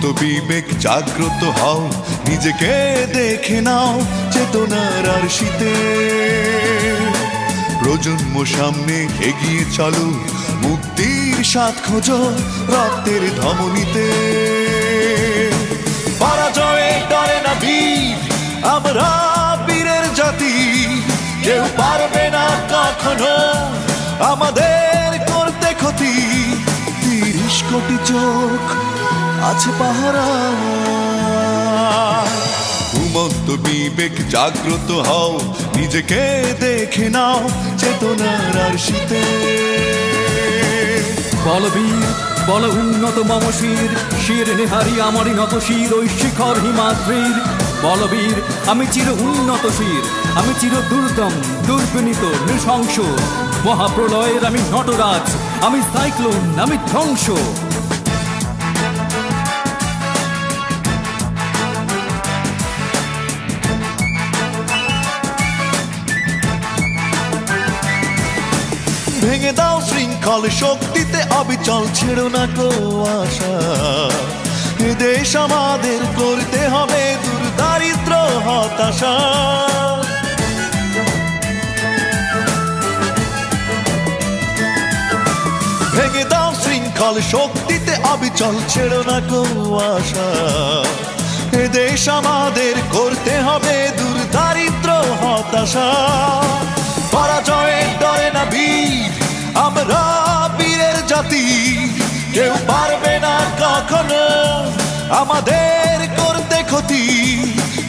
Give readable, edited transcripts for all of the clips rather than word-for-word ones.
ঘুমন্ত বিবেক জাগ্রত হও, নিজেকে দেখে নাও চেতনার আরশিতে। প্রজন্ম সামনে এগিয়ে চলো, মুক্তির স্বাদ খোঁজো রক্তের ধমনীতে। পরাজয়ে ডরে না বীর, আমরা বীরের জাতি। কেউ পারবে না কখনো আমাদের করতে ক্ষতি। ৩০ কোটি চোখ আছে পাহারা, ঘুমন্ত বিবেক জাগ্রত হও, নিজেকে দেখে নাও চেতনার আরশিতে। বলবীর বল উন্নত মম শির, শির নেহারি আমারই নত শির ওই শিখর হিমাদ্রির। বলবীর আমি চির উন্নত শির, আমি চির দুর্দম দুর্বিনীত নৃশংস। মহাপ্রলয়ের আমি নটরাজ, আমি সাইক্লোন, আমি ধ্বংস। ভেঙে দাও শৃঙ্খল শক্তিতে অবিচল, ছেড়ো না কো আশা। এ দেশ আমাদের করতে হবে দূর দারিদ্র হতাশা। ভেঙে দাও শৃঙ্খল শক্তিতে অবিচল, ছেড়ো না কো আশা। এ দেশ আমাদের করতে হবে দূর দারিদ্র হতাশা। পরাজয়ে ডরে না বীর, আমরা বীরের জাতি। কেউ পারবে না কখনো আমাদের করতে ক্ষতি।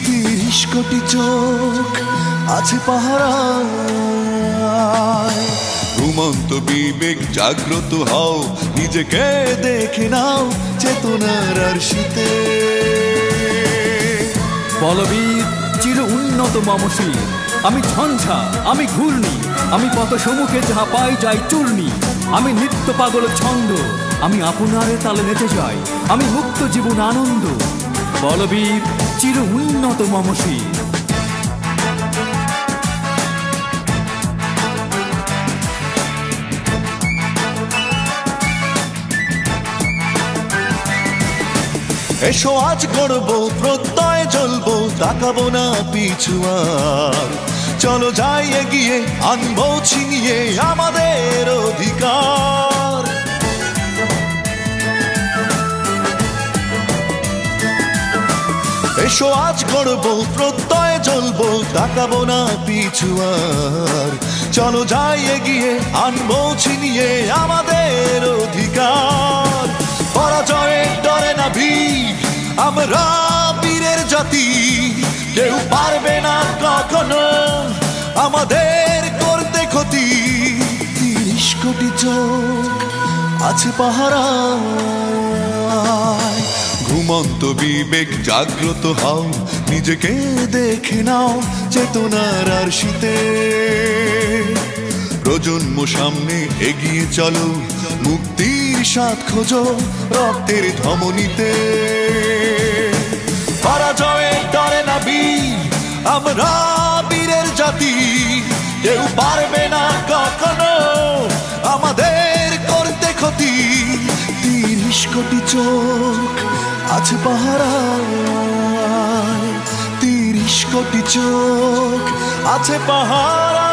৩০ কোটি চোখ আছে পাহারায়, ঘুমন্ত বিবেক জাগ্রত হও, নিজেকে দেখে নাও চেতনার আরশিতে। বলবীর চির উন্নত মম শির, আমি ঝঞ্ঝা, আমি ঘূর্ণি, আমি পথ সম্মুখে যাহা পাই যাই চূর্ণি। আমি নিত্য পাগল ছন্দ, আমি আপনারে তালে নেচে যাই, আমি মুক্ত জীবন আনন্দ। বলবীর চির উন্নত মম শির। এসো আজ গড়বো প্রত্যয় জ্বলবো, তাকাবো না পিছু আর। চলো যাই এগিয়ে, আনবো ছিনিয়ে আমাদের অধিকার। এসো আজ গড়বো প্রত্যয় জ্বলবো, তাকাবো না পিছু আর। চলো যাই এগিয়ে, আনবো ছিনিয়ে আমাদের অধিকার। পরাজয়ে ডরে না বীর, আমরা বীরের জাতি। কেউ পারবে না কখনো আমাদের করতে ক্ষতি। ৩০ কোটি চোখ আছে পাহারায়, ঘুমন্ত বিবেক জাগ্রত হও, নিজেকে দেখে নাও চেতনার আরশিতে। প্রজন্ম সামনে এগিয়ে চলো, মুক্তির স্বাদ খোঁজো রক্তের ধমনীতে। পরাজয়ে ডরে না বীর, আমরা বীরের জাতি। কেউ পারবে না কখনো আমাদের করতে ক্ষতি। ৩০ কোটি চোখ আছে পাহারায়, ৩০ কোটি চোখ আছে পাহারায়।